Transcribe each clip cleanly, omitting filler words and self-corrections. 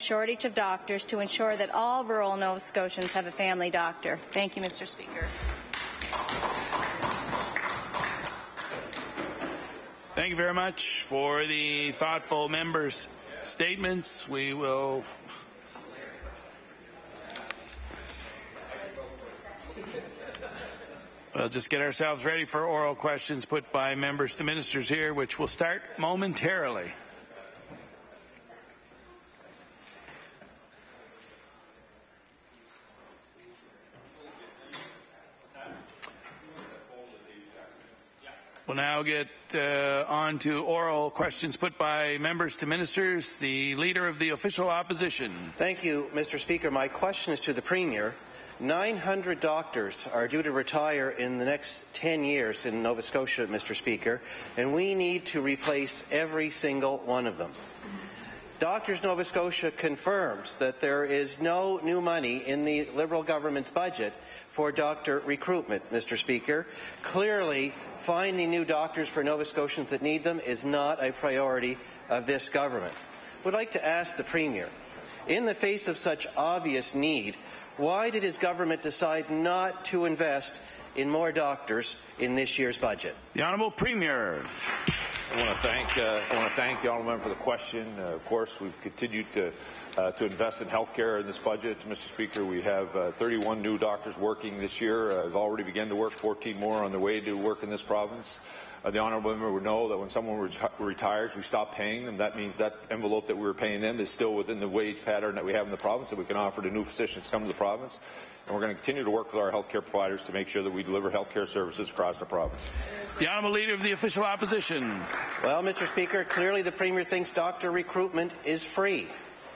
shortage of doctors to ensure that all rural Nova Scotians have a family doctor. Thank you, Mr. Speaker. Thank you very much for the thoughtful members' statements. We will We'll just get ourselves ready for oral questions put by members to ministers here, which will start momentarily. We'll now get on to oral questions put by members to ministers. The Leader of the Official Opposition. Thank you, Mr. Speaker. My question is to the Premier. 900 doctors are due to retire in the next 10 years in Nova Scotia, Mr. Speaker, and we need to replace every single one of them. Doctors Nova Scotia confirms that there is no new money in the Liberal government's budget for doctor recruitment, Mr. Speaker. Clearly, finding new doctors for Nova Scotians that need them is not a priority of this government. I would like to ask the Premier, in the face of such obvious need, why did his government decide not to invest in more doctors in this year's budget? The Honourable Premier. I want to thank the honourable member for the question. Of course, we've continued to invest in health care in this budget. Mr. Speaker, we have 31 new doctors working this year. I've already begun to work, 14 more on the way to work in this province. The honourable member would know that when someone retires, we stop paying them. That means that envelope that we were paying them is still within the wage pattern that we have in the province that we can offer to new physicians to come to the province. And we're going to continue to work with our health care providers to make sure that we deliver health care services across the province. The Honourable Leader of the Official Opposition. Well, Mr. Speaker, clearly the Premier thinks doctor recruitment is free.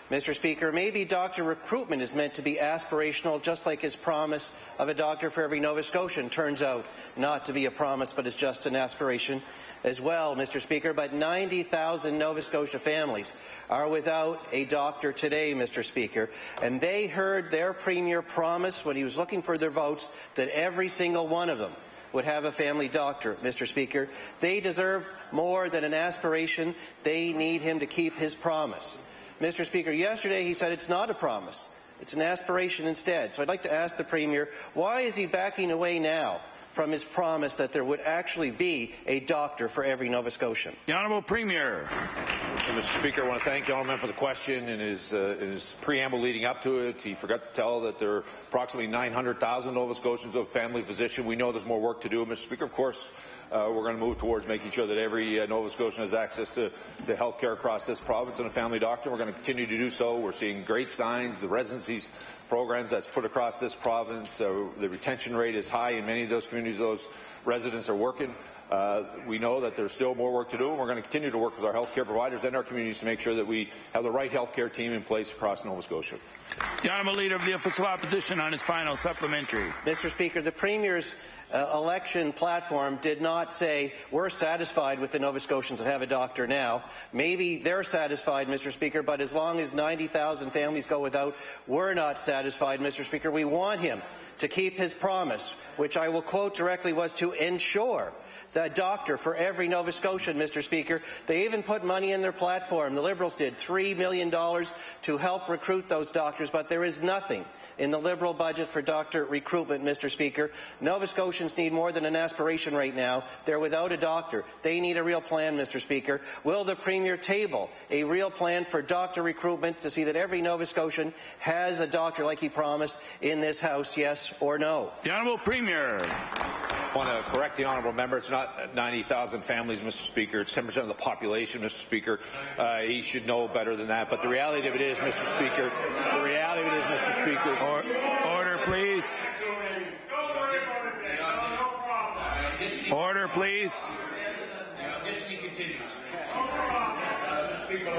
Mr. Speaker, maybe doctor recruitment is meant to be aspirational, just like his promise of a doctor for every Nova Scotian turns out not to be a promise, but is just an aspiration as well, Mr. Speaker. But 90,000 Nova Scotia families are without a doctor today, Mr. Speaker, and they heard their Premier promise when he was looking for their votes that every single one of them would have a family doctor, Mr. Speaker. They deserve more than an aspiration. They need him to keep his promise. Mr. Speaker, yesterday he said it's not a promise. It's an aspiration instead. So I'd like to ask the Premier, why is he backing away now from his promise that there would actually be a doctor for every Nova Scotian? The Honourable Premier. Mr. Speaker, I want to thank the honourable member for the question. In his preamble leading up to it, he forgot to tell that there are approximately 900,000 Nova Scotians of family physician. We know there's more work to do, Mr. Speaker. Of course, we're going to move towards making sure that every Nova Scotian has access to health care across this province and a family doctor. We're going to continue to do so. We're seeing great signs. The residencies programs that's put across this province, the retention rate is high in many of those communities. Those residents are working. We know that there's still more work to do, and we're going to continue to work with our health care providers and our communities to make sure that we have the right health care team in place across Nova Scotia. The Honourable Leader of the Official Opposition on his final supplementary. Mr. Speaker, the Premier's election platform did not say we're satisfied with the Nova Scotians that have a doctor now. Maybe they're satisfied, Mr. Speaker, but as long as 90,000 families go without, we're not satisfied, Mr. Speaker. We want him to keep his promise, which I will quote directly, was to ensure the doctor for every Nova Scotian, Mr. Speaker. They even put money in their platform. The Liberals did $3 million to help recruit those doctors, but there is nothing in the Liberal budget for doctor recruitment, Mr. Speaker. Nova Scotians need more than an aspiration right now. They're without a doctor. They need a real plan, Mr. Speaker. Will the Premier table a real plan for doctor recruitment to see that every Nova Scotian has a doctor like he promised in this House, yes or no? The Honourable Premier. I want to correct the honourable member. It's not 90,000 families, Mr. Speaker. It's 10% of the population, Mr. Speaker. He should know better than that. But the reality of it is, Mr. Speaker, Order, please. Order, please.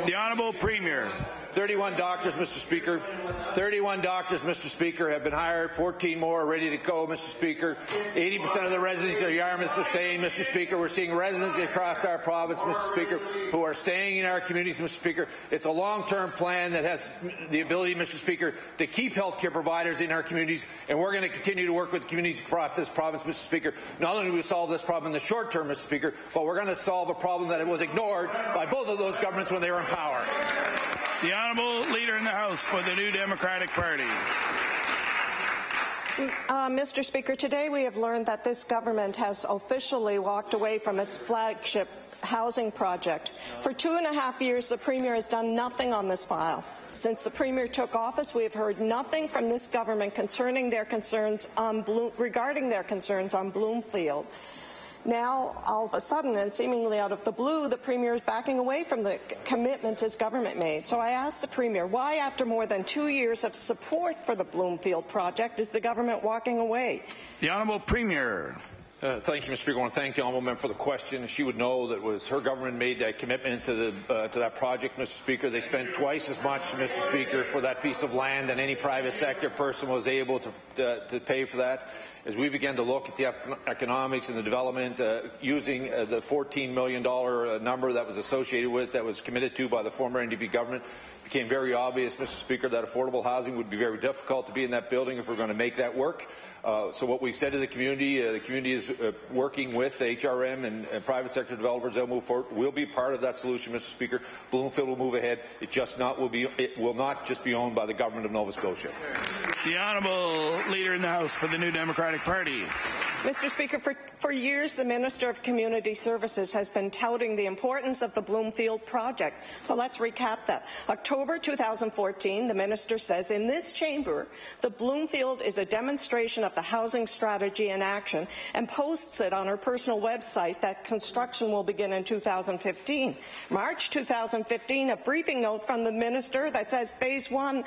The Honourable Premier. 31 doctors, Mr. Speaker. 31 doctors, Mr. Speaker, have been hired. 14 more are ready to go, Mr. Speaker. 80% of the residents of Yarmouth are staying, Mr. Speaker. We're seeing residents across our province, Mr. Speaker, who are staying in our communities, Mr. Speaker. It's a long-term plan that has the ability, Mr. Speaker, to keep health care providers in our communities, and we're going to continue to work with communities across this province, Mr. Speaker. Not only do we solve this problem in the short term, Mr. Speaker, but we're going to solve a problem that was ignored by both of those governments when they were in power. The Honourable Leader in the House for the New Democratic Party. Mr. Speaker, today we have learned that this government has officially walked away from its flagship housing project. For 2.5 years, the Premier has done nothing on this file. Since the Premier took office, we have heard nothing from this government concerning their concerns on regarding their concerns on Bloomfield. Now, all of a sudden, and seemingly out of the blue, the Premier is backing away from the commitment his government made. So I asked the Premier, why, after more than 2 years of support for the Bloomfield project, is the government walking away? The Honourable Premier. Thank you, Mr. Speaker. I want to thank the honourable member for the question. She would know that was her government made that commitment to that project, Mr. Speaker. They spent twice as much, Mr. Speaker, for that piece of land than any private sector person was able to pay for that. As we began to look at the economics and the development using the $14 million number that was associated with, that was committed to by the former NDP government, it became very obvious, Mr. Speaker, that affordable housing would be very difficult to be in that building if we're going to make that work. So what we said to the community is working with HRM and private sector developers that will move forward. We'll be part of that solution, Mr. Speaker. Bloomfield will move ahead. It will not just be owned by the government of Nova Scotia. The Honourable Leader in the House for the New Democratic Party. Mr. Speaker, for years the Minister of Community Services has been touting the importance of the Bloomfield project. So let's recap that. October 2014, the Minister says, in this chamber, the Bloomfield is a demonstration of the housing strategy in action, and posts it on her personal website that construction will begin in 2015. March 2015, a briefing note from the Minister that says Phase 1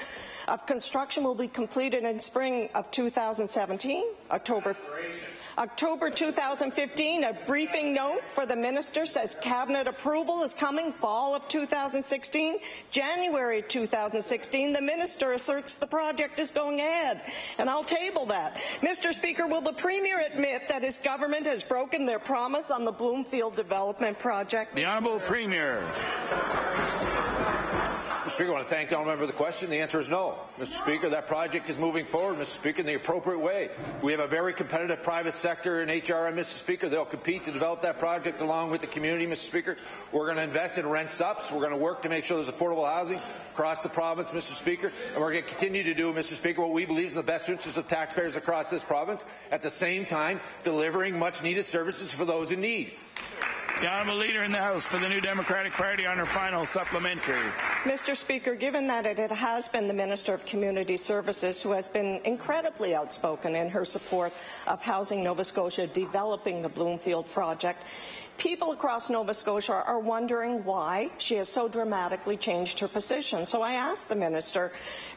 of construction will be completed in spring of 2017. October 2015, a briefing note for the Minister says Cabinet approval is coming fall of 2016. January 2016, the Minister asserts the project is going ahead, and I'll table that. Mr. Speaker, will the Premier admit that his government has broken their promise on the Bloomfield development project? The Honourable Premier. Mr. Speaker, I want to thank the honourable member for the question. The answer is no. Mr. Speaker, that project is moving forward, Mr. Speaker, in the appropriate way. We have a very competitive private sector in HRM, Mr. Speaker. They'll compete to develop that project along with the community, Mr. Speaker. We're going to invest in rent subs. We're going to work to make sure there's affordable housing across the province, Mr. Speaker. And we're going to continue to do, Mr. Speaker, what we believe is in the best interest of taxpayers across this province, at the same time delivering much-needed services for those in need. The Honourable Leader in the House for the New Democratic Party on her final supplementary. Mr. Speaker, given that it has been the Minister of Community Services who has been incredibly outspoken in her support of Housing Nova Scotia developing the Bloomfield project, people across Nova Scotia are wondering why she has so dramatically changed her position. So I asked the Minister,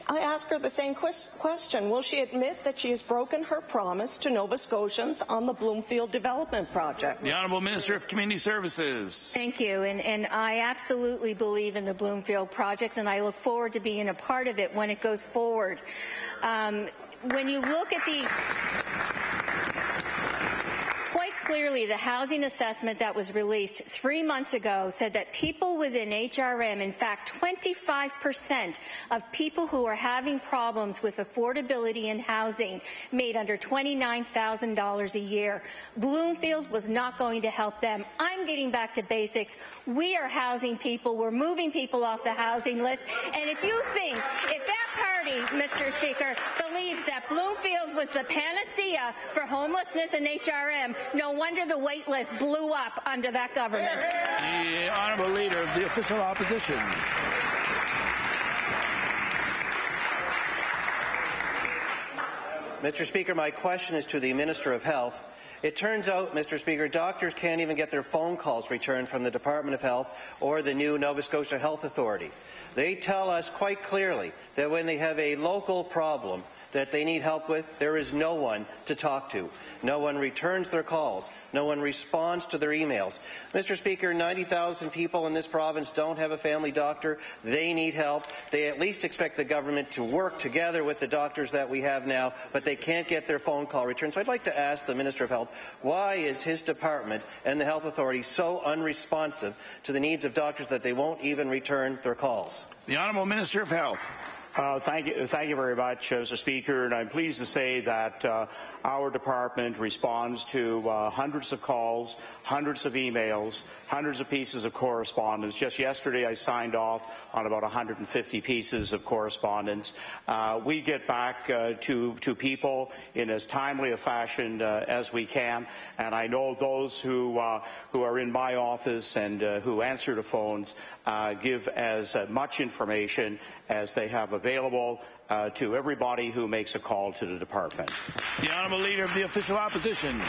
I ask her the same question. Will she admit that she has broken her promise to Nova Scotians on the Bloomfield development project? The Honourable Minister of Community Services. Thank you. And I absolutely believe in the Bloomfield project, and I look forward to being a part of it when it goes forward. When you look at the... Clearly, the housing assessment that was released 3 months ago said that people within HRM, in fact, 25% of people who are having problems with affordability in housing made under $29,000 a year. Bloomfield was not going to help them. I'm getting back to basics. We are housing people. We're moving people off the housing list. And if that party, Mr. Speaker, believes that Bloomfield was the panacea for homelessness in HRM, no wonder the wait list blew up under that government. The Honourable Leader of the Official Opposition. Mr. Speaker, my question is to the Minister of Health. It turns out, Mr. Speaker, doctors can't even get their phone calls returned from the Department of Health or the new Nova Scotia Health Authority. They tell us quite clearly that when they have a local problem that they need help with, there is no one to talk to. No one returns their calls. No one responds to their emails. Mr. Speaker, 90,000 people in this province don't have a family doctor. They need help. They at least expect the government to work together with the doctors that we have now, but they can't get their phone call returned. So I'd like to ask the Minister of Health, why is his department and the Health Authority so unresponsive to the needs of doctors that they won't even return their calls? The Honourable Minister of Health. Thank you very much, Mr. Speaker. And I'm pleased to say that our department responds to hundreds of calls, hundreds of emails, hundreds of pieces of correspondence. Just yesterday, I signed off on about 150 pieces of correspondence. We get back to people in as timely a fashion as we can, and I know those who are in my office and who answer the phones give as much information as they have available to everybody who makes a call to the department. The Honourable Leader of the Official Opposition.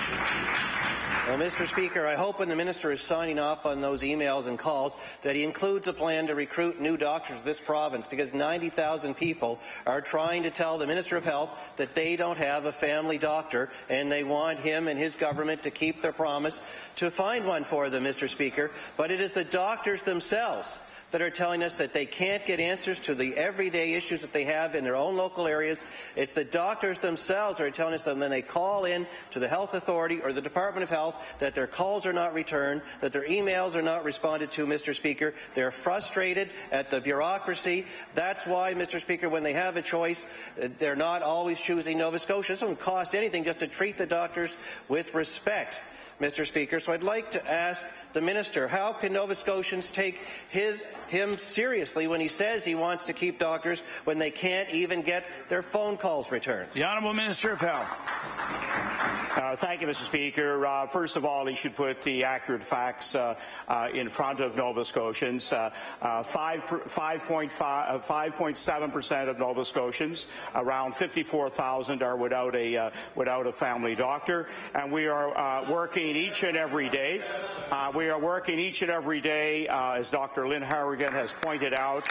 Well, Mr. Speaker, I hope when the minister is signing off on those emails and calls that he includes a plan to recruit new doctors to this province, because 90,000 people are trying to tell the Minister of Health that they don't have a family doctor, and they want him and his government to keep their promise to find one for them, Mr. Speaker. But it is the doctors themselves that are telling us that they can't get answers to the everyday issues that they have in their own local areas. It's the doctors themselves that are telling us that when they call in to the Health Authority or the Department of Health that their calls are not returned, that their emails are not responded to, Mr. Speaker. They're frustrated at the bureaucracy. That's why, Mr. Speaker, when they have a choice, they're not always choosing Nova Scotia. It doesn't cost anything just to treat the doctors with respect, Mr. Speaker. So I'd like to ask the Minister, how can Nova Scotians take him seriously when he says he wants to keep doctors when they can't even get their phone calls returned? The Honourable Minister of Health. Thank you, Mr. Speaker. First of all, he should put the accurate facts in front of Nova Scotians. 5.7% of Nova Scotians, around 54,000, are without a family doctor, and we are working each and every day. As Dr. Lynn Harrigan has pointed out.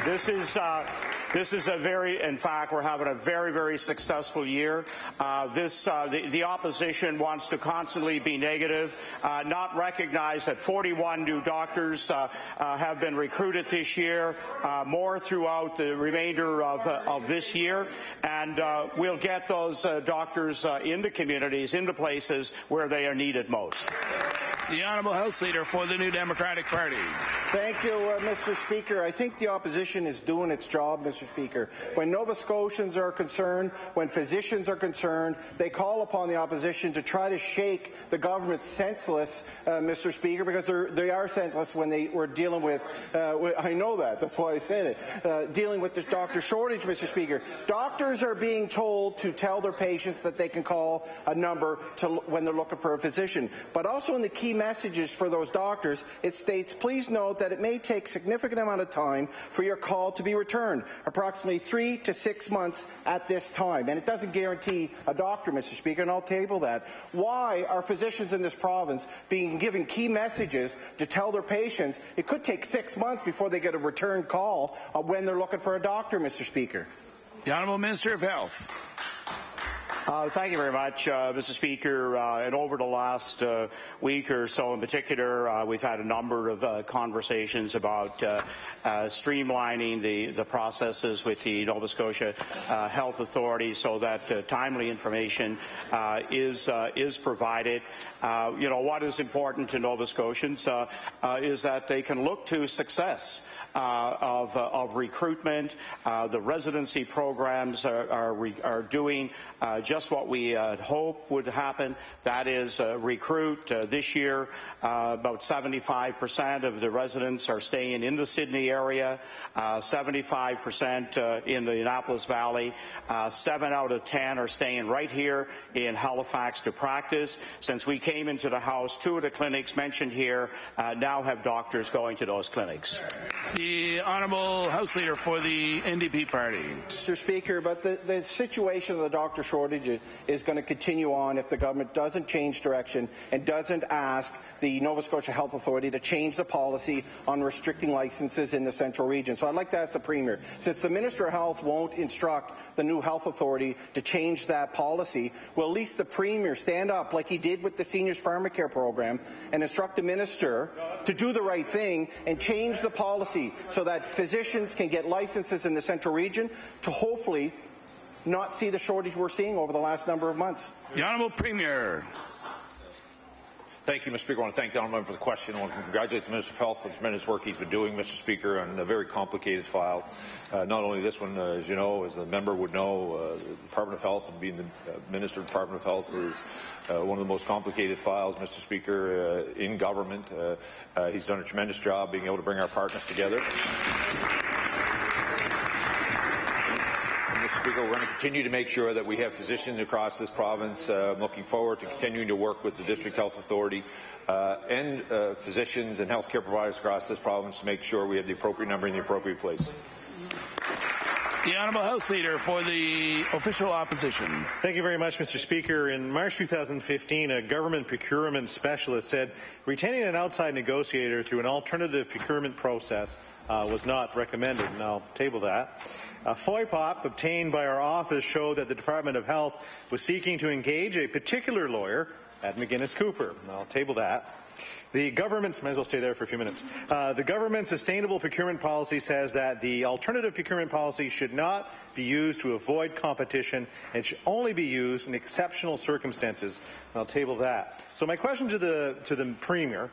This is in fact, we're having a very, very successful year. The opposition wants to constantly be negative, not recognize that 41 new doctors have been recruited this year, more throughout the remainder of this year, and we'll get those doctors into communities, into places where they are needed most. The Honourable House Leader for the New Democratic Party. Thank you, Mr. Speaker. I think the opposition is doing its job, Mr. Speaker. When Nova Scotians are concerned, when physicians are concerned, they call upon the opposition to try to shake the government senseless, Mr. Speaker, because they are senseless when they were dealing with, I know that's why I said it, dealing with this doctor shortage, Mr. Speaker. Doctors are being told to tell their patients that they can call a number when they're looking for a physician. But also in the key messages for those doctors, it states, please note that it may take significant amount of time for your call to be returned, approximately 3 to 6 months at this time. And it doesn't guarantee a doctor, Mr. Speaker, and I'll table that. Why are physicians in this province being given key messages to tell their patients it could take 6 months before they get a return call when they're looking for a doctor, Mr. Speaker? The Honourable Minister of Health. Thank you very much, Mr. Speaker. And over the last week or so in particular, we've had a number of conversations about streamlining the processes with the Nova Scotia Health Authority so that timely information is provided. What is important to Nova Scotians is that they can look to success of recruitment. The residency programs are doing just what we hope would happen. That is recruit. This year, about 75% of the residents are staying in the Sydney area, 75% in the Annapolis Valley, 7 out of 10 are staying right here in Halifax to practice. Since we came into the House, 2 of the clinics mentioned here now have doctors going to those clinics. The Honourable House Leader for the NDP Party. Mr. Speaker, but the situation of the doctor shortage is going to continue on if the government doesn't change direction and doesn't ask the Nova Scotia Health Authority to change the policy on restricting licenses in the Central Region. So I'd like to ask the Premier, since the Minister of Health won't instruct the new Health Authority to change that policy, will at least the Premier stand up like he did with the Seniors Pharmacare program and instruct the Minister to do the right thing and change the policy so that physicians can get licenses in the Central Region to hopefully not see the shortage we're seeing over the last number of months? The Honourable Premier. Thank you, Mr. Speaker. I want to thank the honourable member for the question. I want to congratulate the Minister of Health for the tremendous work he's been doing, Mr. Speaker, on a very complicated file. Not only this one, as you know, as the member would know, the Department of Health, and being the Minister of the Department of Health, is one of the most complicated files, Mr. Speaker, in government. He's done a tremendous job being able to bring our partners together. Mr. Speaker, we're going to continue to make sure that we have physicians across this province. I'm looking forward to continuing to work with the District Health Authority and physicians and healthcare providers across this province to make sure we have the appropriate number in the appropriate place. The Honourable House Leader for the Official Opposition. Thank you very much, Mr. Speaker. In March 2015, a government procurement specialist said retaining an outside negotiator through an alternative procurement process was not recommended, and I'll table that. A FOIPOP obtained by our office showed that the Department of Health was seeking to engage a particular lawyer at McGuinness Cooper. I'll table that. The government's, might as well stay there for a few minutes. The government's sustainable procurement policy says that the alternative procurement policy should not be used to avoid competition and should only be used in exceptional circumstances. I'll table that. So my question to the Premier: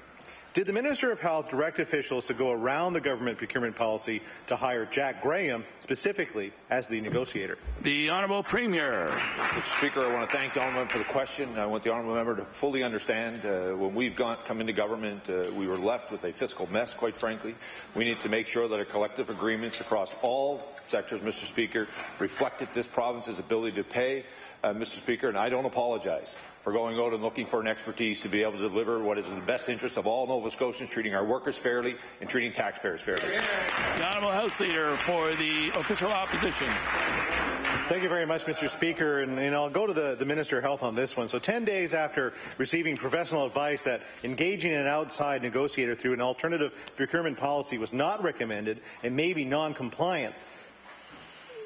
did the Minister of Health direct officials to go around the government procurement policy to hire Jack Graham specifically as the negotiator? The Honourable Premier. Mr. Speaker, I want to thank the honourable member for the question. I want the honourable member to fully understand when we've come into government, we were left with a fiscal mess, quite frankly. We need to make sure that our collective agreements across all sectors, Mr. Speaker, reflected this province's ability to pay, Mr. Speaker, and I don't apologize for going out and looking for an expertise to be able to deliver what is in the best interest of all Nova Scotians, treating our workers fairly and treating taxpayers fairly. The Honourable House Leader for the Official Opposition. Thank you very much, Mr. Speaker, and I'll go to the Minister of Health on this one. So 10 days after receiving professional advice that engaging an outside negotiator through an alternative procurement policy was not recommended and may be non-compliant,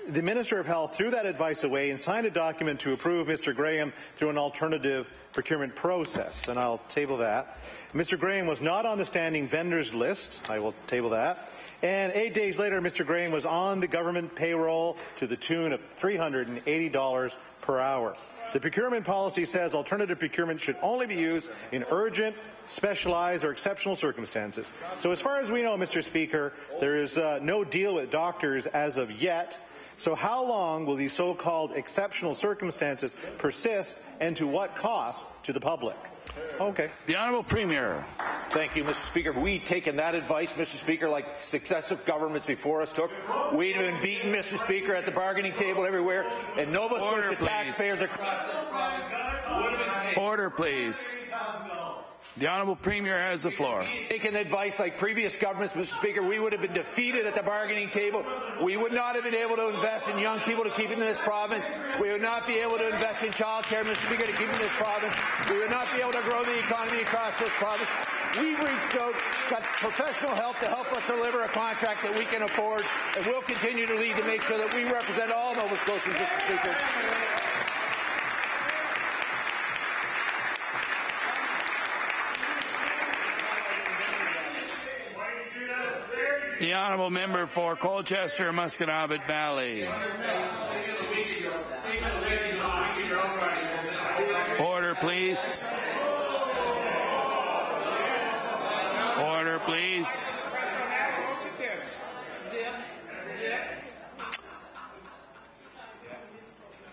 the Minister of Health threw that advice away and signed a document to approve Mr. Graham through an alternative procurement process, and I'll table that. Mr. Graham was not on the standing vendors list. I will table that. And 8 days later, Mr. Graham was on the government payroll to the tune of $380 per hour. The procurement policy says alternative procurement should only be used in urgent, specialized or exceptional circumstances. So as far as we know, Mr. Speaker, there is no deal with doctors as of yet. So how long will these so-called exceptional circumstances persist, and to what cost to the public? Okay. The Honourable Premier. Thank you, Mr. Speaker. If we'd taken that advice, Mr. Speaker, like successive governments before us took, we'd have been beaten, Mr. Speaker, at the bargaining table everywhere, and Nova Scotia taxpayers across this province would have been paid. Order, please. The Honourable Premier has the floor. Taken advice like previous governments, Mr. Speaker, we would have been defeated at the bargaining table. We would not have been able to invest in young people to keep in this province. We would not be able to invest in childcare, Mr. Speaker, to keep in this province. We would not be able to grow the economy across this province. We've reached out, got professional help to help us deliver a contract that we can afford, and we'll continue to lead to make sure that we represent all Nova Scotians, Mr. Speaker. The Honourable Member for Colchester, Musqueam Valley. Order, please. Order, please.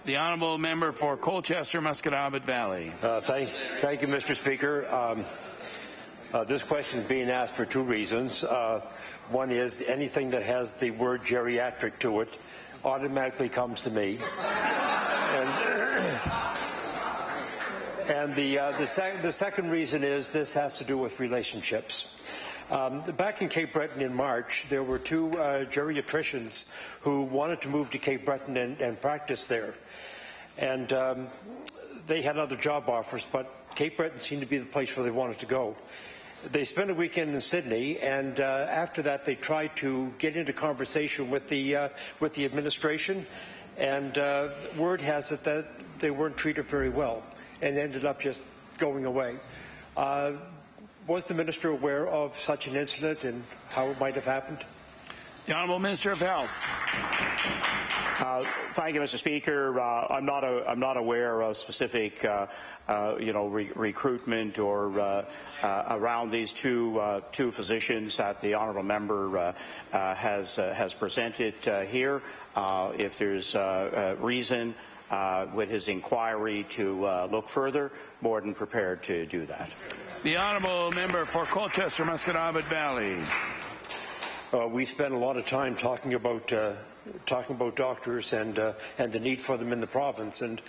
The Honourable Member for Colchester, Musqueam Valley. Thank you, Mr. Speaker. This question is being asked for two reasons. One is anything that has the word geriatric to it automatically comes to me. And the second reason is this has to do with relationships. Back in Cape Breton in March, there were two geriatricians who wanted to move to Cape Breton and practice there. And they had other job offers, but Cape Breton seemed to be the place where they wanted to go. They spent a weekend in Sydney, and after that they tried to get into conversation with the administration, and word has it that they weren't treated very well and ended up just going away. Was the minister aware of such an incident and how it might have happened? The Honourable Minister of Health. Thank you, Mr. Speaker. I'm not aware of specific, recruitment or around these two physicians that the honourable member has presented here. If there's reason with his inquiry to look further, more than prepared to do that. The honourable member for Colchester, Musquodoboit Valley. We spent a lot of time talking about doctors and the need for them in the province, and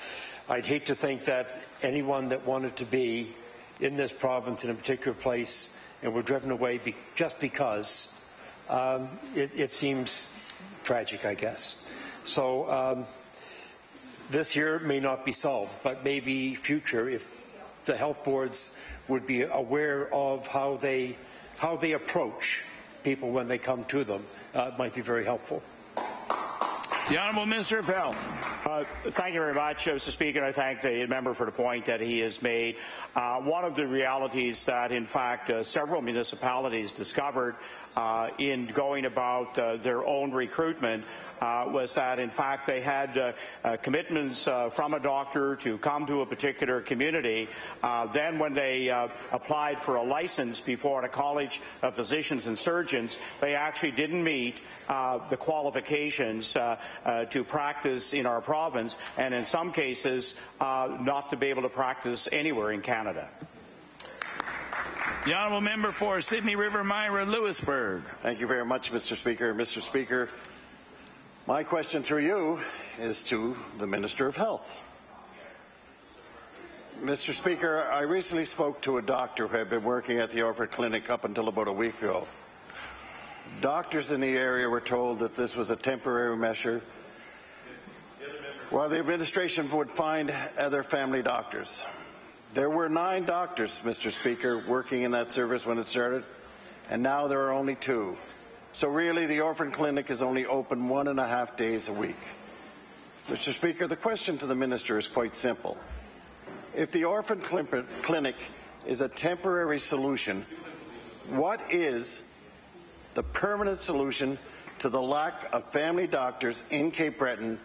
I'd hate to think that anyone that wanted to be in this province in a particular place and were driven away just because it seems tragic, I guess. So this here may not be solved, but maybe future, if the health boards would be aware of how they approach people when they come to them, might be very helpful. The Honourable Minister of Health. Thank you very much, Mr. Speaker. I thank the member for the point that he has made. One of the realities that, in fact, several municipalities discovered in going about their own recruitment was that, in fact, they had commitments from a doctor to come to a particular community. Then when they applied for a license before the College of Physicians and Surgeons, they actually didn't meet the qualifications to practice in our province, and in some cases not to be able to practice anywhere in Canada. The honourable member for Sydney River Myra Lewisburg. Thank you very much, Mr. Speaker. Mr. Speaker, my question through you is to the Minister of Health. Mr. Speaker, I recently spoke to a doctor who had been working at the Orford Clinic up until about a week ago. Doctors in the area were told that this was a temporary measure, while the administration would find other family doctors. There were 9 doctors, Mr. Speaker, working in that service when it started, and now there are only 2. So really, the Orphan Clinic is only open 1.5 days a week. Mr. Speaker, the question to the Minister is quite simple. If the Orphan Clinic is a temporary solution, what is the permanent solution to the lack of family doctors in Cape Breton,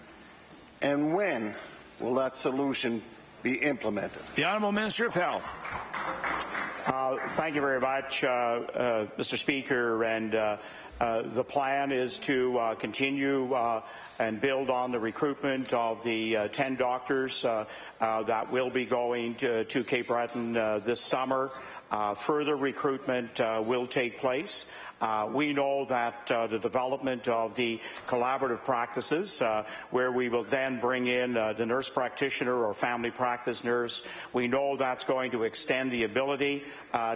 and when will that solution be implemented? The Honourable Minister of Health. Thank you very much, Mr. Speaker. And the plan is to continue and build on the recruitment of the 10 doctors that will be going to Cape Breton this summer. Further recruitment will take place. We know that the development of the collaborative practices, where we will then bring in the nurse practitioner or family practice nurse, we know that's going to extend the ability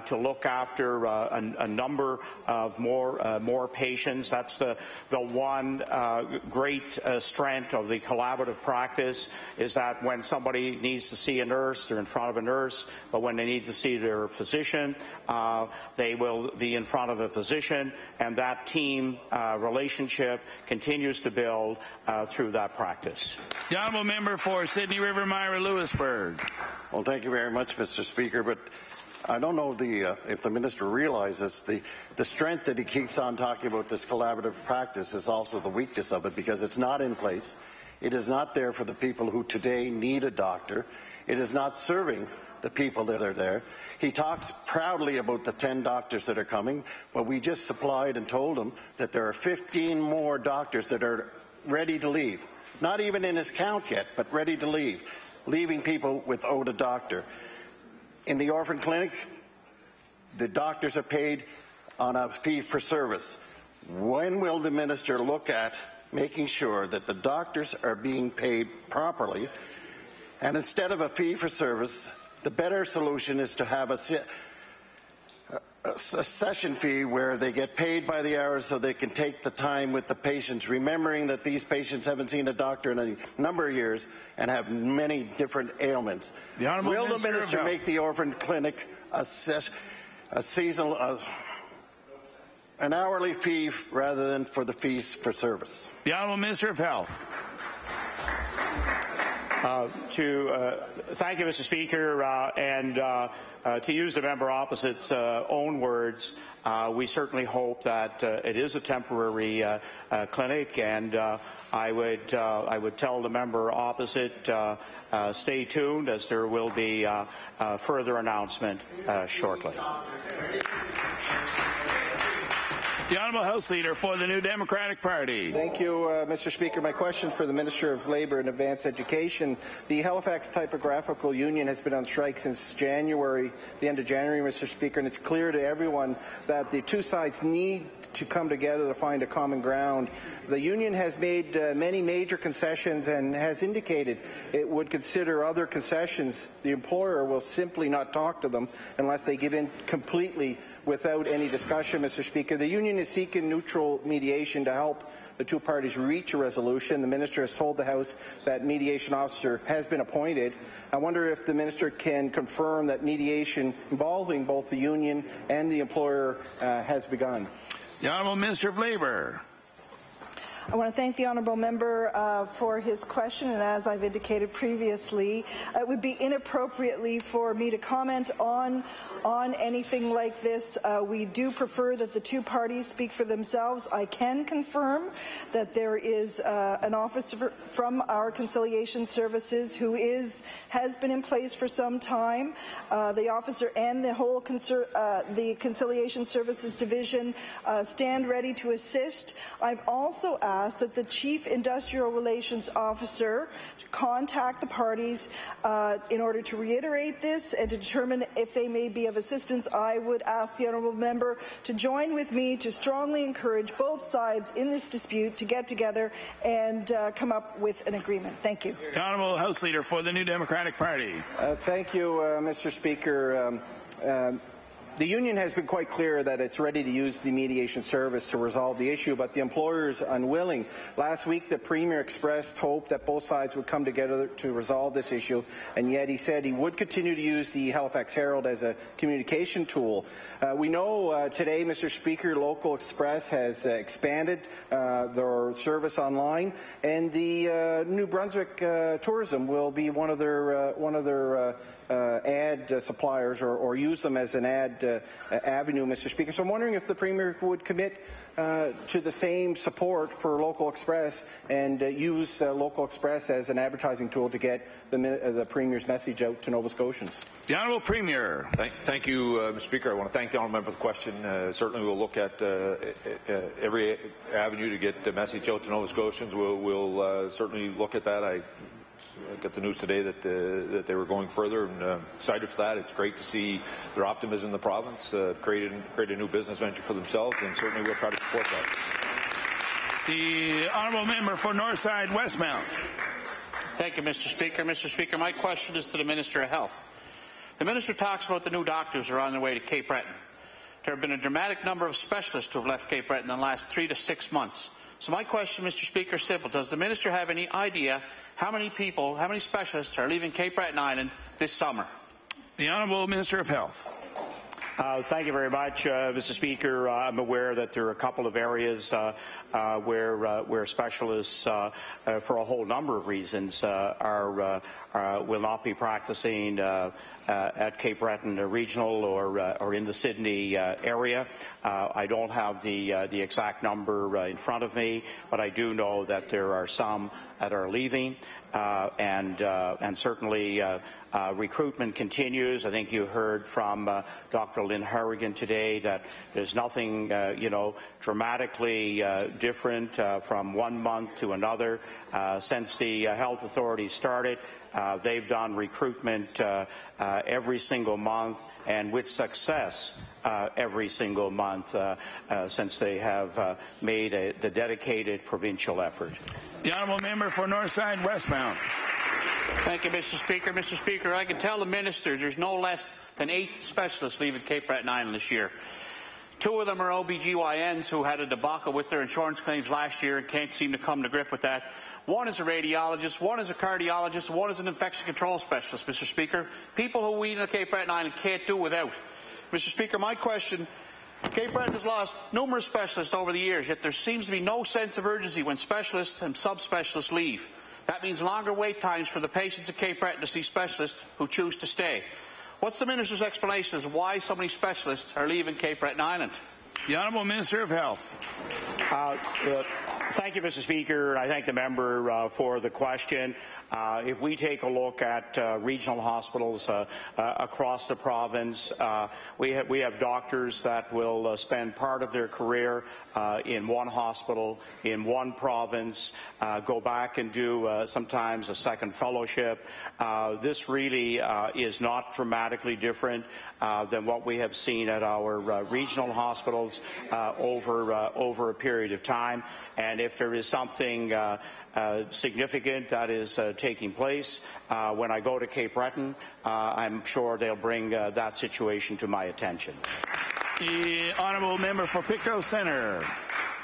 to look after a number of more patients. That's the one great strength of the collaborative practice, is that when somebody needs to see a nurse, they're in front of a nurse, but when they need to see their physician, they will be in front of a physician, and that team relationship continues to build through that practice. The honourable member for Sydney River Myra Lewisburg. Well, thank you very much, Mr. Speaker, but I don't know if the minister realizes the strength that he keeps on talking about this collaborative practice is also the weakness of it, because it's not in place. It is not there for the people who today need a doctor. It is not serving the people that are there. He talks proudly about the 10 doctors that are coming, but we just supplied and told him that there are 15 more doctors that are ready to leave. Not even in his count yet, but ready to leave, leaving people without a doctor. In the Orphan Clinic, the doctors are paid on a fee for service. When will the minister look at making sure that the doctors are being paid properly, and instead of a fee for service, the better solution is to have a session fee where they get paid by the hour so they can take the time with the patients, remembering that these patients haven't seen a doctor in a number of years and have many different ailments. Will the minister make the Orphan Clinic a seasonal, an hourly fee rather than for the fees for service? The Honourable Minister of Health. Thank you, Mr. Speaker, and to use the member opposite's own words, we certainly hope that it is a temporary clinic, and I would tell the member opposite stay tuned, as there will be further announcement shortly. The Honourable House Leader for the New Democratic Party. Thank you, Mr. Speaker. My question for the Minister of Labour and Advanced Education. The Halifax Typographical Union has been on strike since January, the end of January, Mr. Speaker, and it's clear to everyone that the two sides need to come together to find a common ground. The union has made many major concessions and has indicated it would consider other concessions. The employer will simply not talk to them unless they give in completely without any discussion, Mr. Speaker. The union is seeking neutral mediation to help the two parties reach a resolution. The minister has told the House that mediation officer has been appointed. I wonder if the minister can confirm that mediation involving both the union and the employer has begun. The Honourable Minister of Labour. I want to thank the honourable member for his question, and as I've indicated previously, it would be inappropriately for me to comment on anything like this. We do prefer that the two parties speak for themselves. I can confirm that there is an officer from our conciliation services who has been in place for some time. The officer and the whole the conciliation services division stand ready to assist. I've also asked that the Chief Industrial Relations Officer contact the parties in order to reiterate this and to determine if they may be of assistance. I would ask the honourable member to join with me to strongly encourage both sides in this dispute to get together and come up with an agreement. Thank you. The Honourable House Leader for the New Democratic Party. Thank you, Mr. Speaker. The union has been quite clear that it's ready to use the mediation service to resolve the issue, but the employer is unwilling. Last week, the Premier expressed hope that both sides would come together to resolve this issue, and yet he said he would continue to use the Halifax Herald as a communication tool. We know today, Mr. Speaker, Local Express has expanded their service online, and the New Brunswick Tourism will be one of their ad suppliers or use them as an ad avenue, Mr. Speaker. So I'm wondering if the Premier would commit to the same support for Local Express and use Local Express as an advertising tool to get the Premier's message out to Nova Scotians. The Honourable Premier. Thank you, Mr. Speaker. I want to thank the honourable member for the question. Certainly we'll look at every avenue to get the message out to Nova Scotians. We'll certainly look at that. I got the news today that they were going further, and excited for that. It's great to see their optimism in the province, create a new business venture for themselves, and certainly we'll try to support that. The honourable member for Northside Westmount. Thank you, Mr. Speaker. Mr. Speaker, my question is to the Minister of Health. The Minister talks about the new doctors who are on their way to Cape Breton. There have been a dramatic number of specialists who have left Cape Breton in the last 3 to 6 months. So my question, Mr. Speaker, is simple. Does the Minister have any idea how many people, how many specialists are leaving Cape Breton Island this summer? The Honourable Minister of Health. Thank you very much, Mr. Speaker. I'm aware that there are a couple of areas where specialists, for a whole number of reasons, will not be practicing at Cape Breton Regional or in the Sydney area. I don't have the exact number in front of me, but I do know that there are some that are leaving, and certainly recruitment continues. I think you heard from Dr. Lynn Harrigan today that there's nothing, dramatically different from 1 month to another since the health authorities started. They've done recruitment every single month, and with success every single month since they have made the dedicated provincial effort. The honourable member for Northside Westmount. Thank you, Mr. Speaker. Mr. Speaker, I can tell the ministers there's no less than 8 specialists leaving Cape Breton Island this year. 2 of them are OBGYNs who had a debacle with their insurance claims last year and can't seem to come to grip with that. 1 is a radiologist, 1 is a cardiologist, 1 is an infection control specialist, Mr. Speaker. People who we in Cape Breton Island can't do without. Mr. Speaker, my question, Cape Breton has lost numerous specialists over the years, yet there seems to be no sense of urgency when specialists and subspecialists leave. That means longer wait times for the patients at Cape Breton to see specialists who choose to stay. What's the Minister's explanation as to why so many specialists are leaving Cape Breton Island? The Honourable Minister of Health. Thank you, Mr. Speaker. I thank the member for the question. If we take a look at regional hospitals across the province, we have doctors that will spend part of their career in one hospital, in one province, go back and do sometimes a second fellowship. This really is not dramatically different than what we have seen at our regional hospitals over a period of time. And if there is something significant that is taking place when I go to Cape Breton, I'm sure they'll bring that situation to my attention. The Honourable Member for Pictou Centre.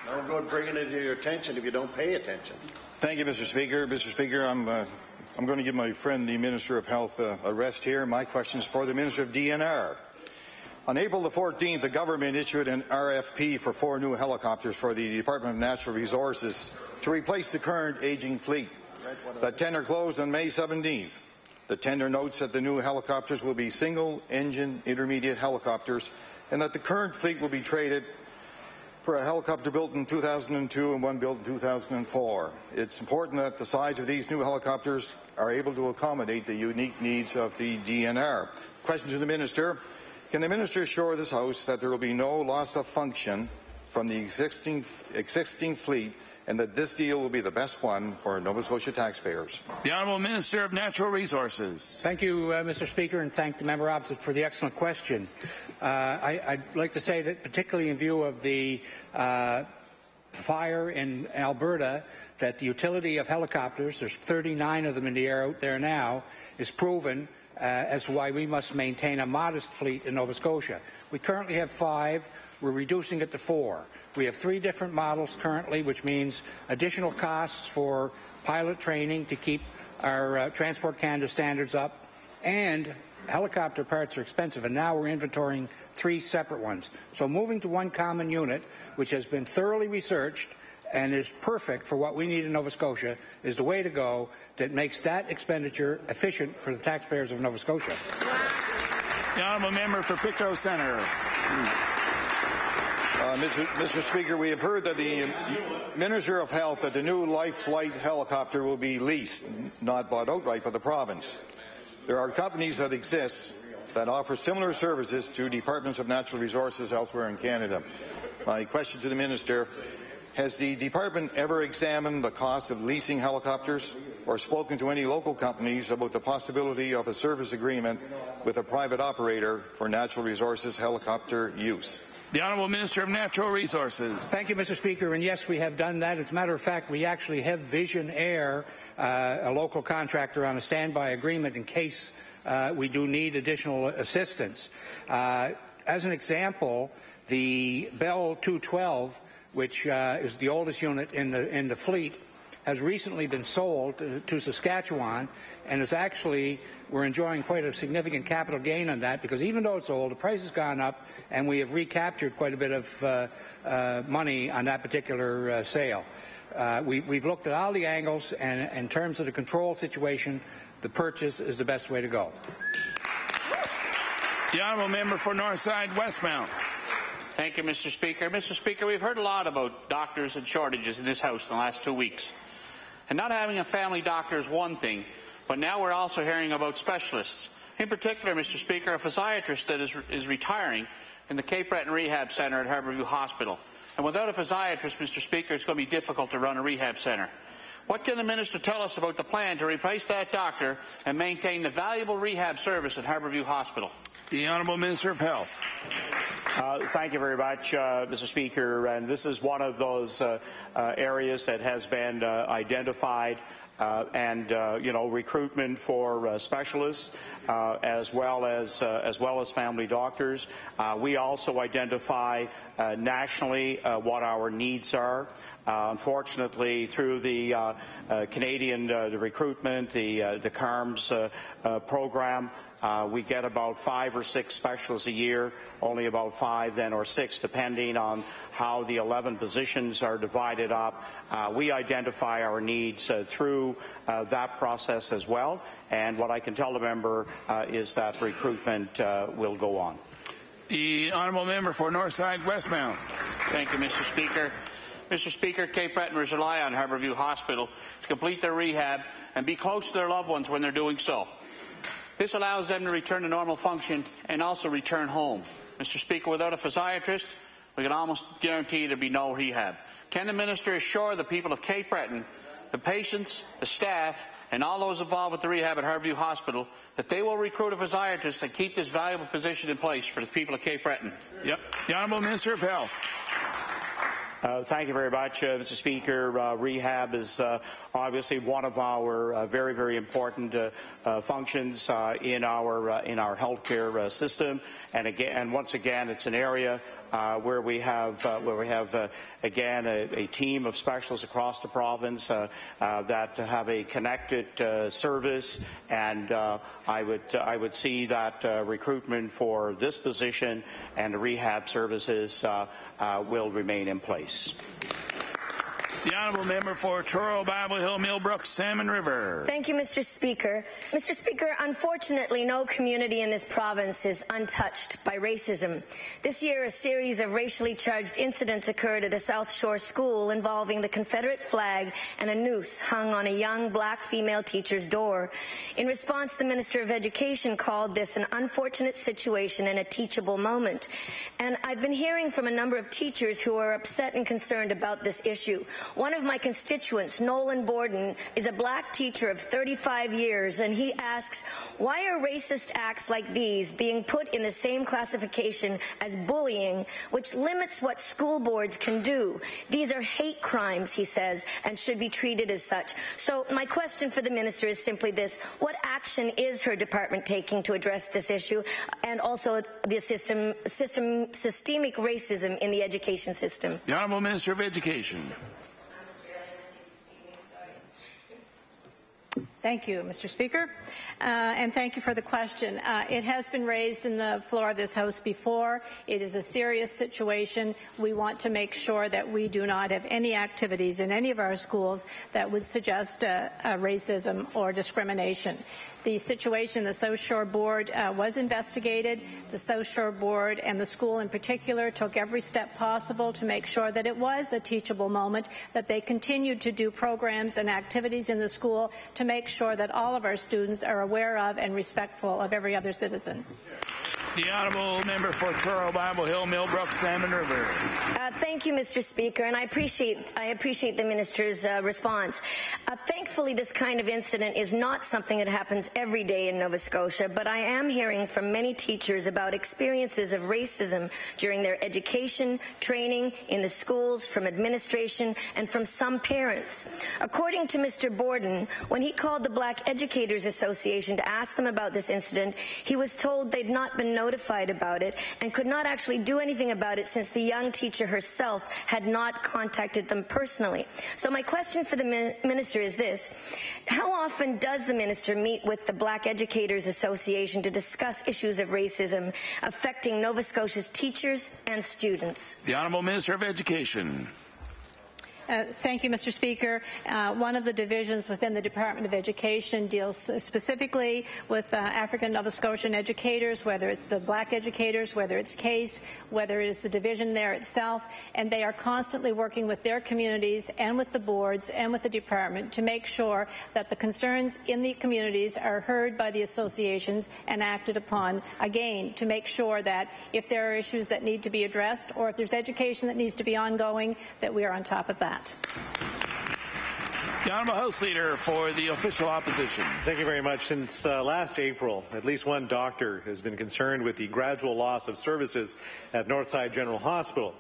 No good bringing it to your attention if you don't pay attention. Thank you, Mr. Speaker. Mr. Speaker, I'm going to give my friend, the Minister of Health, a rest here. My question is for the Minister of DNR. On April the 14th, the government issued an RFP for 4 new helicopters for the Department of Natural Resources to replace the current aging fleet. The tender closed on May 17th. The tender notes that the new helicopters will be single-engine intermediate helicopters and that the current fleet will be traded for a helicopter built in 2002 and one built in 2004. It's important that the size of these new helicopters are able to accommodate the unique needs of the DNR. Question to the Minister. Can the Minister assure this House that there will be no loss of function from the existing fleet and that this deal will be the best one for Nova Scotia taxpayers? The Honourable Minister of Natural Resources. Thank you, Mr. Speaker, and thank the member opposite for the excellent question. I'd like to say that, particularly in view of the fire in Alberta, that the utility of helicopters, there's 39 of them in the air out there now, is proven as to why we must maintain a modest fleet in Nova Scotia. We currently have 5. We're reducing it to 4. We have 3 different models currently, which means additional costs for pilot training to keep our Transport Canada standards up, and helicopter parts are expensive, and now we're inventorying 3 separate ones. So moving to one common unit, which has been thoroughly researched and is perfect for what we need in Nova Scotia, is the way to go that makes that expenditure efficient for the taxpayers of Nova Scotia. The Honourable Member for Pictou Centre. Mr. Speaker, we have heard that the Minister of Health that the new Life Flight helicopter will be leased, not bought outright by the province. There are companies that exist that offer similar services to departments of natural resources elsewhere in Canada. My question to the Minister, has the department ever examined the cost of leasing helicopters or spoken to any local companies about the possibility of a service agreement with a private operator for natural resources helicopter use? The Honourable Minister of Natural Resources. Thank you, Mr. Speaker. And yes, we have done that. As a matter of fact, we actually have Vision Air, a local contractor, on a standby agreement in case we do need additional assistance. As an example, the Bell 212, which is the oldest unit in the fleet, has recently been sold to Saskatchewan, and is actually, we're enjoying quite a significant capital gain on that, because even though it's old, the price has gone up, and we have recaptured quite a bit of money on that particular sale. We've looked at all the angles, and in terms of the control situation, the purchase is the best way to go. The Honourable Member for Northside Westmount. Thank you, Mr. Speaker. Mr. Speaker, we've heard a lot about doctors and shortages in this House in the last 2 weeks. And not having a family doctor is one thing, but now we're also hearing about specialists. In particular, Mr. Speaker, a physiatrist that is retiring in the Cape Breton Rehab Centre at Harbourview Hospital. And without a physiatrist, Mr. Speaker, it's going to be difficult to run a rehab centre. What can the Minister tell us about the plan to replace that doctor and maintain the valuable rehab service at Harbourview Hospital? The Honourable Minister of Health. Thank you very much, Mr. Speaker. And this is one of those areas that has been identified, and recruitment for specialists as well as family doctors. We also identify nationally what our needs are. Unfortunately, through the Canadian the recruitment, the CARMS program, we get about 5 or 6 specialists a year, only about 5 then or 6, depending on how the 11 positions are divided up. We identify our needs through through that process as well. And what I can tell the member is that recruitment will go on. The honourable member for Northside Westmount. Thank you, Mr. Speaker. Mr. Speaker, Cape Bretoners rely on Harbourview Hospital to complete their rehab and be close to their loved ones when they're doing so. This allows them to return to normal function and also return home. Mr. Speaker, without a physiatrist, we can almost guarantee there'll be no rehab. Can the minister assure the people of Cape Breton, the patients, the staff, and all those involved with the rehab at Harbourview Hospital that they will recruit a physiatrist and keep this valuable position in place for the people of Cape Breton? Yep. The Honourable Minister of Health. Thank you very much, Mr. Speaker. Rehab is obviously one of our very, very important functions in our healthcare system, and once again, it's an area where we have again a team of specialists across the province that have a connected service, and I would see that recruitment for this position and the rehab services will remain in place. The honourable member for Truro, Bible Hill, Millbrook, Salmon River. Thank you, Mr. Speaker. Mr. Speaker, unfortunately, no community in this province is untouched by racism. This year, a series of racially charged incidents occurred at a South Shore school involving the Confederate flag and a noose hung on a young black female teacher's door. In response, the Minister of Education called this an unfortunate situation and a teachable moment. And I've been hearing from a number of teachers who are upset and concerned about this issue. One of my constituents, Nolan Borden, is a black teacher of 35 years, and he asks, why are racist acts like these being put in the same classification as bullying, which limits what school boards can do? These are hate crimes, he says, and should be treated as such. So my question for the minister is simply this: what action is her department taking to address this issue, and also the systemic racism in the education system? The Honourable Minister of Education. Thank you, Mr. Speaker, and thank you for the question. It has been raised in the floor of this House before. It is a serious situation. We want to make sure that we do not have any activities in any of our schools that would suggest racism or discrimination. The situation, the South Shore Board was investigated. The South Shore Board and the school in particular took every step possible to make sure that it was a teachable moment, that they continued to do programs and activities in the school to make sure that all of our students are aware of and respectful of every other citizen. The honourable member for Truro, Bible Hill, Millbrook, Salmon River. Thank you, Mr. Speaker, and I appreciate the minister's response. Thankfully, this kind of incident is not something that happens every day in Nova Scotia, but I am hearing from many teachers about experiences of racism during their education, training, in the schools, from administration, and from some parents. According to Mr. Borden, when he called the Black Educators Association to ask them about this incident, he was told they'd not been notified about it and could not actually do anything about it since the young teacher herself had not contacted them personally. So my question for the minister is this: how often does the minister meet with the Black Educators Association to discuss issues of racism affecting Nova Scotia's teachers and students? The Honourable Minister of Education. Thank you, Mr. Speaker. One of the divisions within the Department of Education deals specifically with African Nova Scotian educators, whether it's the Black educators, whether it's CASE, whether it is the division there itself, and they are constantly working with their communities and with the boards and with the department to make sure that the concerns in the communities are heard by the associations and acted upon, again, to make sure that if there are issues that need to be addressed or if there's education that needs to be ongoing, that we are on top of that. The Honourable House Leader for the official opposition. Thank you very much. Since last April, at least one doctor has been concerned with the gradual loss of services at Northside General Hospital.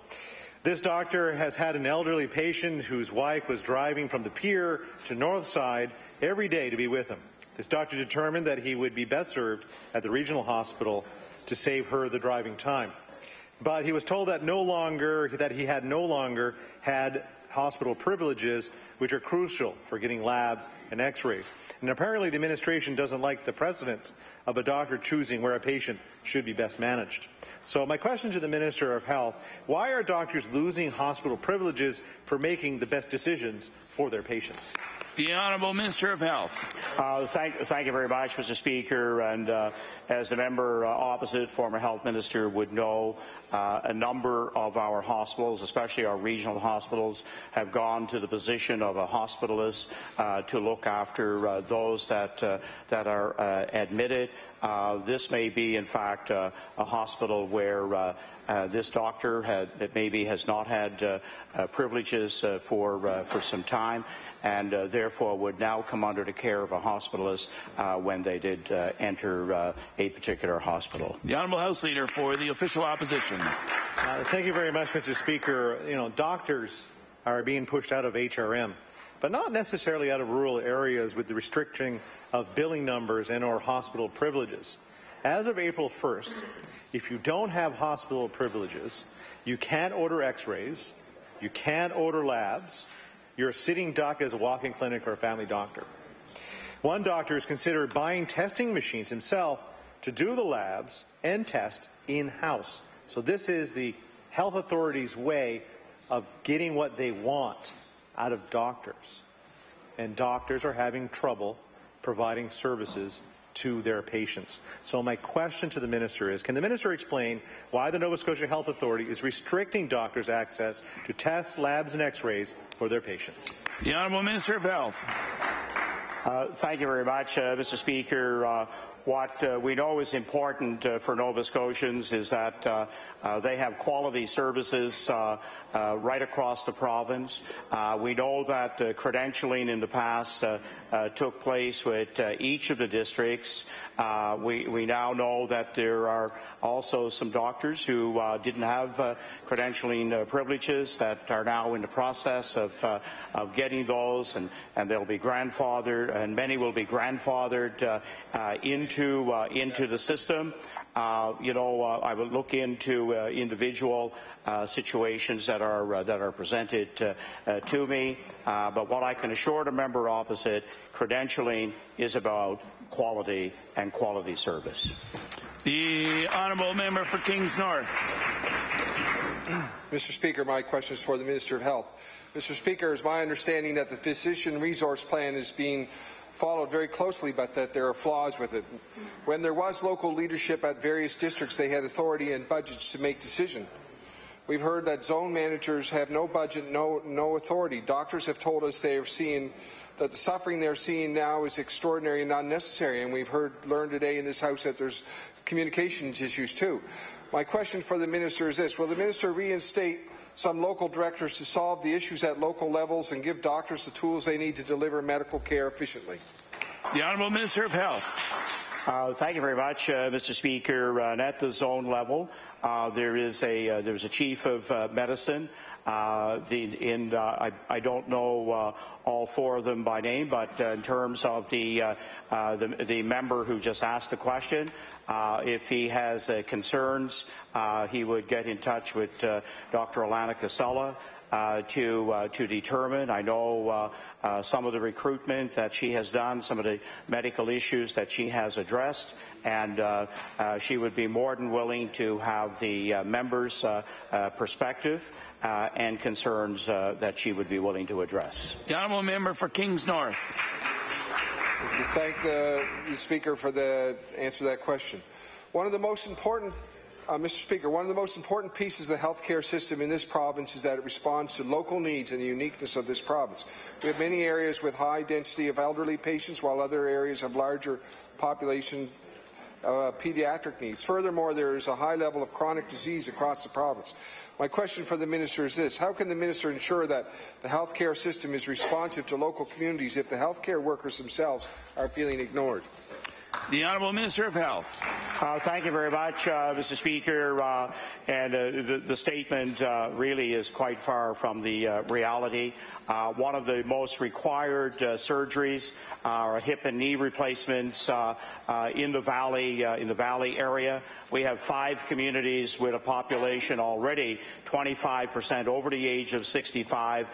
This doctor has had an elderly patient whose wife was driving from the pier to Northside every day to be with him. This doctor determined that he would be best served at the regional hospital to save her the driving time. But he was told that he had no longer had hospital privileges, which are crucial for getting labs and x-rays. And apparently the administration doesn't like the precedence of a doctor choosing where a patient should be best managed. So my question to the Minister of Health: why are doctors losing hospital privileges for making the best decisions for their patients? The Honourable Minister of Health. Thank you very much, Mr. Speaker. And as the member opposite, former Health Minister, would know, a number of our hospitals, especially our regional hospitals, have gone to the position of a hospitalist to look after those that are admitted. This may be, in fact, a hospital where this doctor maybe has not had privileges for some time, and therefore would now come under the care of a hospitalist when they did enter a particular hospital. The Honourable House Leader for the Official Opposition. Thank you very much, Mr. Speaker. You know, doctors are being pushed out of HRM, but not necessarily out of rural areas with the restricting of billing numbers and or hospital privileges. As of April 1st, if you don't have hospital privileges, you can't order x-rays, you can't order labs, you're a sitting duck as a walk-in clinic or a family doctor. One doctor has considered buying testing machines himself to do the labs and test in-house. So this is the health authorities' way of getting what they want out of doctors. And doctors are having trouble providing services to their patients. So my question to the Minister is, can the Minister explain why the Nova Scotia Health Authority is restricting doctors' access to tests, labs and x-rays for their patients? The Honourable Minister of Health. Thank you very much, Mr. Speaker. What we know is important for Nova Scotians is that they have quality services right across the province. We know that credentialing in the past took place with each of the districts. We now know that there are also some doctors who didn't have credentialing privileges that are now in the process of getting those, and they'll be grandfathered, and many will be grandfathered into the system. I would look into individual situations that are presented to me. But what I can assure the member opposite, credentialing is about quality and quality service. The Honourable Member for Kings North. Mr. Speaker, my question is for the Minister of Health. Mr. Speaker, it's my understanding that the Physician Resource Plan is being followed very closely, but that there are flaws with it. When there was local leadership at various districts, they had authority and budgets to make decisions. We've heard that zone managers have no budget, no authority. Doctors have told us they are seeing that the suffering they're seeing now is extraordinary and unnecessary, and we've learned today in this House that there's communications issues too. My question for the Minister is this: will the Minister reinstate some local directors to solve the issues at local levels and give doctors the tools they need to deliver medical care efficiently? The Honourable Minister of Health. Thank you very much, Mr. Speaker. At the zone level, there's a chief of medicine. I don't know all four of them by name, but in terms of the member who just asked the question, if he has concerns, he would get in touch with Dr. Alana Casella to determine. I know some of the recruitment that she has done, some of the medical issues that she has addressed, and she would be more than willing to have the members' perspective and concerns that she would be willing to address. The Honourable Member for Kings North. We thank the Speaker for the answer to that question. One of the most important Mr. Speaker, one of the most important pieces of the healthcare system in this province is that it responds to local needs and the uniqueness of this province. We have many areas with high density of elderly patients, while other areas have larger population pediatric needs. Furthermore, there is a high level of chronic disease across the province. My question for the Minister is this: how can the Minister ensure that the healthcare system is responsive to local communities if the healthcare workers themselves are feeling ignored? The Honourable Minister of Health. Thank you very much, Mr. Speaker. The statement really is quite far from the reality. One of the most required surgeries are hip and knee replacements in the valley area. We have 5 communities with a population already 25% over the age of 65.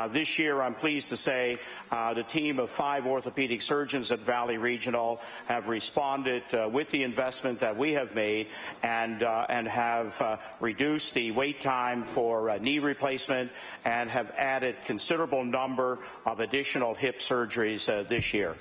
This year, I'm pleased to say the team of 5 orthopedic surgeons at Valley Regional have responded with the investment that we have made and have reduced the wait time for knee replacement and have added considerable number of additional hip surgeries this year.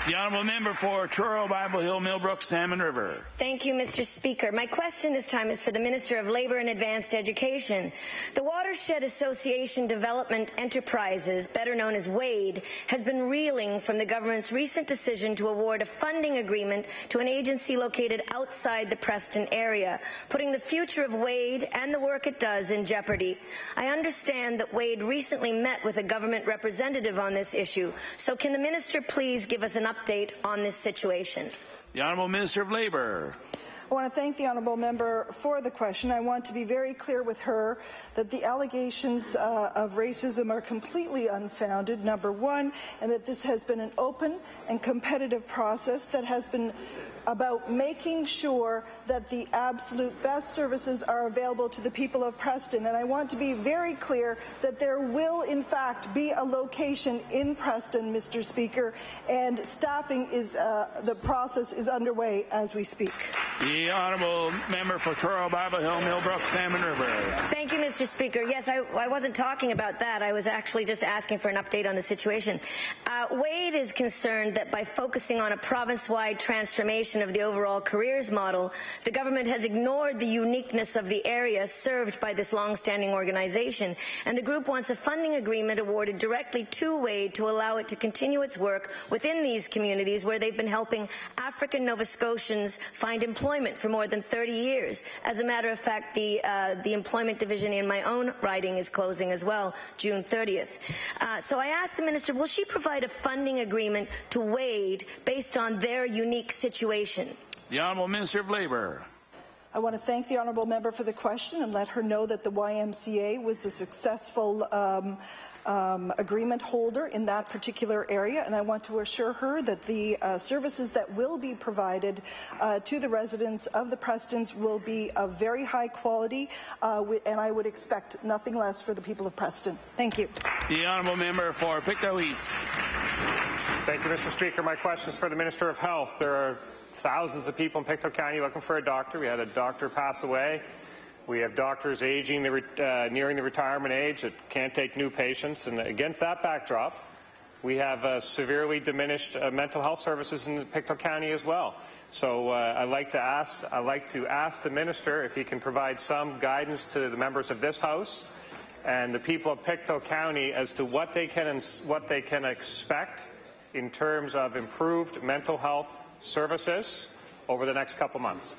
The honourable member for Truro, Bible Hill, Millbrook, Salmon River. Thank you, Mr. Speaker. My question this time is for the Minister of Labour and Advanced Education. The Watershed Association Development Enterprises, better known as WADE, has been reeling from the government's recent decision to award a funding agreement to an agency located outside the Preston area, putting the future of WADE and the work it does in jeopardy. I understand that WADE recently met with a government representative on this issue, so can the Minister please give us an update on this situation? The Honourable Minister of Labour. I want to thank the honourable member for the question. I want to be very clear with her that the allegations of racism are completely unfounded, number one, and that this has been an open and competitive process that has been about making sure that the absolute best services are available to the people of Preston. And I want to be very clear that there will, in fact, be a location in Preston, Mr. Speaker, and staffing is, the process is underway as we speak. The honourable member for Truro, Bible Hill, Millbrook, Salmon River. Thank you, Mr. Speaker. Yes, I wasn't talking about that. I was actually just asking for an update on the situation. WADE is concerned that by focusing on a province-wide transformation of the overall careers model, the government has ignored the uniqueness of the area served by this long-standing organization, and the group wants a funding agreement awarded directly to WADE to allow it to continue its work within these communities where they've been helping African Nova Scotians find employment for more than 30 years. As a matter of fact, the employment division in my own riding is closing as well, June 30th. So I asked the Minister, will she provide a funding agreement to WADE based on their unique situation? The Honourable Minister of Labour. I want to thank the honourable member for the question and let her know that the YMCA was a successful agreement holder in that particular area, and I want to assure her that the services that will be provided to the residents of the Prestons will be of very high quality, and I would expect nothing less for the people of Preston. Thank you. The honourable member for Pictou East. Thank you, Mr. Speaker. My question is for the Minister of Health. There are thousands of people in Pictou County looking for a doctor. We had a doctor pass away. We have doctors aging, nearing the retirement age that can't take new patients. And against that backdrop, we have severely diminished mental health services in Pictou County as well. So I'd like to ask the Minister if he can provide some guidance to the members of this House and the people of Pictou County as to what they can expect in terms of improved mental health services over the next couple months.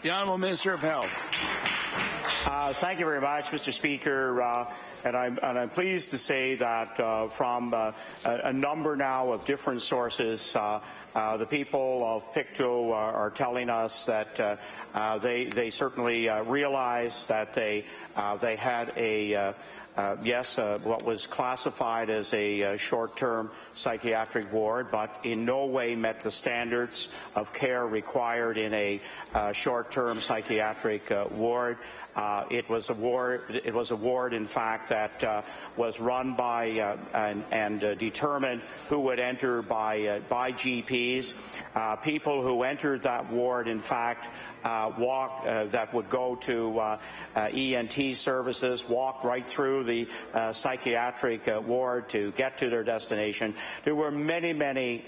The Honourable Minister of Health. Thank you very much, Mr. Speaker. And I'm pleased to say that from a number now of different sources, the people of Pictou are telling us that they certainly realize that they had a what was classified as a short-term psychiatric ward, but in no way met the standards of care required in a short-term psychiatric ward. It was a ward, in fact, that was run by and determined who would enter by GPs. People who entered that ward, in fact, that would go to ENT services, walked right through the psychiatric ward to get to their destination. There were many, many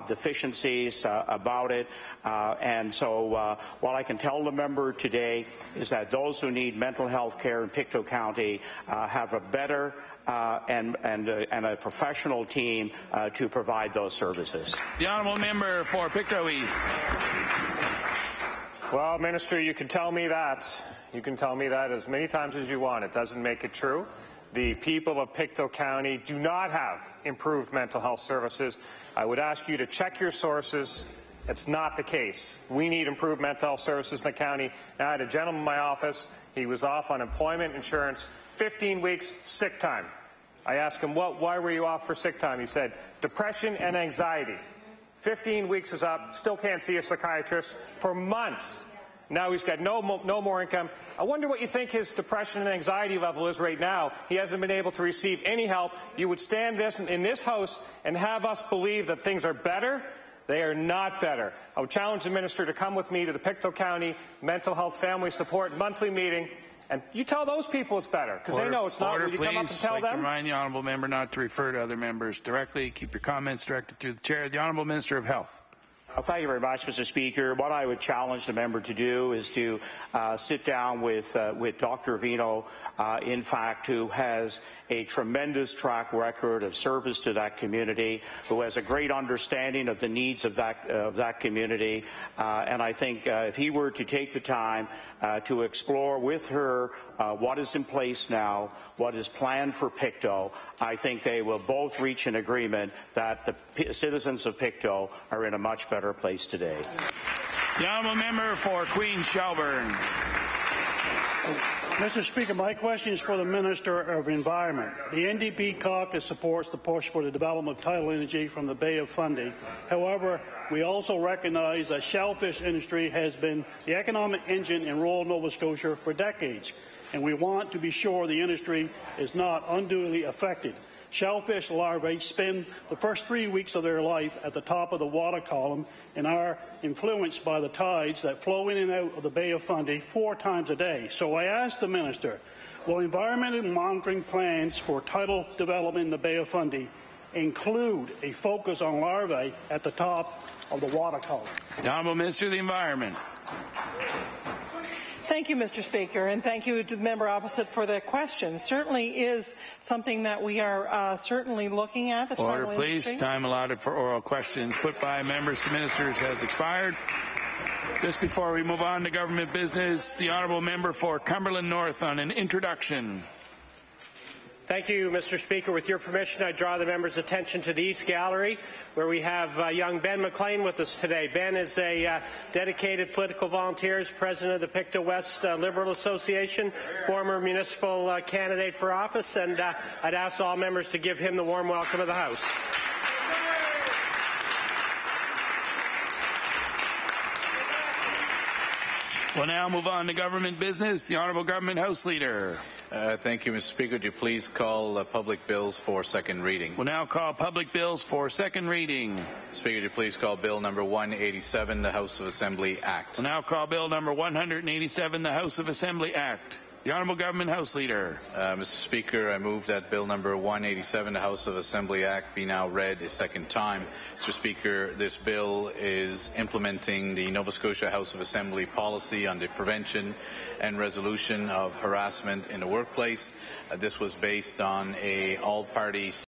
deficiencies about it, and so what I can tell the member today is that those who need mental health care in Pictou County have a better and a professional team to provide those services. The honourable member for Pictou East. Well, Minister, you can tell me that. You can tell me that as many times as you want. It doesn't make it true. The people of Pictou County do not have improved mental health services. I would ask you to check your sources. It's not the case. We need improved mental health services in the county. Now, I had a gentleman in my office. He was off on employment insurance, 15 weeks sick time. I asked him, why were you off for sick time? He said, depression and anxiety. 15 weeks is up, still can't see a psychiatrist for months. Now he's got no more income. I wonder what you think his depression and anxiety level is right now. He hasn't been able to receive any help. You would stand in this House and have us believe that things are better. They are not better. I would challenge the minister to come with me to the Pictou County Mental Health Family Support monthly meeting, and you tell those people it's better, because they know it's not. Will you come up and tell them? I'd like to remind the honourable member not to refer to other members directly. Keep your comments directed through the chair. The honourable Minister of Health. Thank you very much, Mr. Speaker. What I would challenge the member to do is to sit down with Dr. Vino, in fact, who has a tremendous track record of service to that community, who has a great understanding of the needs of that community. And I think if he were to take the time to explore with her what is in place now, what is planned for Pictou, I think they will both reach an agreement that the citizens of Pictou are in a much better place today. The honourable member for Queen Shelburne. Mr. Speaker, my question is for the Minister of Environment. The NDP caucus supports the push for the development of tidal energy from the Bay of Fundy. However, we also recognize that shellfish industry has been the economic engine in rural Nova Scotia for decades, and we want to be sure the industry is not unduly affected. Shellfish larvae spend the first 3 weeks of their life at the top of the water column and are influenced by the tides that flow in and out of the Bay of Fundy 4 times a day. So I ask the Minister, will environmental monitoring plans for tidal development in the Bay of Fundy include a focus on larvae at the top of the water column? The Honourable Minister of the Environment. Thank you, Mr. Speaker, and thank you to the member opposite for the question. Certainly is something that we are certainly looking at. The Order, please. Industry. Time allotted for oral questions put by members to ministers has expired. Just before we move on to government business, the honourable member for Cumberland North on an introduction. Thank you, Mr. Speaker. With your permission, I draw the member's attention to the East Gallery, where we have young Ben McLean with us today. Ben is a dedicated political volunteer, president of the Pictou West Liberal Association, former municipal candidate for office, and I'd ask all members to give him the warm welcome of the House. We'll now move on to government business. The Honourable Government House Leader. Thank you, Mr. Speaker. Do you please call public bills for second reading? We'll now call public bills for second reading. Speaker, do you please call Bill number 187, the House of Assembly Act? We'll now call Bill number 187, the House of Assembly Act. The Honourable Government House Leader. Mr. Speaker, I move that Bill number 187, the House of Assembly Act, be now read a second time. Mr. Speaker, this bill is implementing the Nova Scotia House of Assembly policy on the prevention and resolution of harassment in the workplace. This was based on a all-party